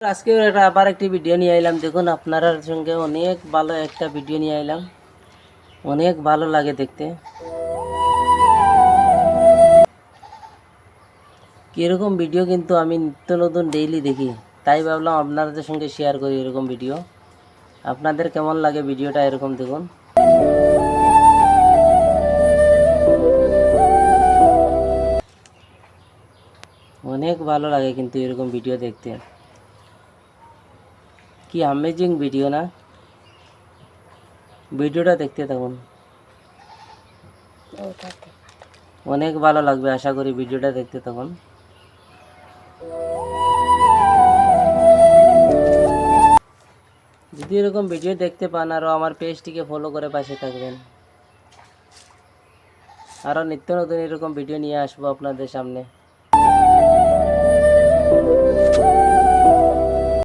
আজকে আবার একটি ভিডিও নিয়ে আইলাম। দেখুন আপনার সঙ্গে অনেক ভালো একটা ভিডিও নিয়ে আইলাম, অনেক ভালো লাগে দেখতে। এরকম ভিডিও কিন্তু আমি নিত্য নতুন ডেইলি দেখি, তাই ভাবলাম আপনাদের সঙ্গে শেয়ার করি এরকম ভিডিও। আপনাদের কেমন লাগে ভিডিওটা এরকম দেখুন। অনেক ভালো লাগে কিন্তু এরকম ভিডিও দেখতে, কি অ্যামেজিং ভিডিও না। ভিডিওটা দেখতে থাকুন, অনেক ভালো লাগবে আশা করি। ভিডিওটা দেখতে থাকুন। যদি এরকম ভিডিও দেখতে পান আরও আমার পেজটিকে ফলো করে পাশে থাকবেন। আরও নিত্য নতুন এরকম ভিডিও নিয়ে আসবো আপনাদের সামনে।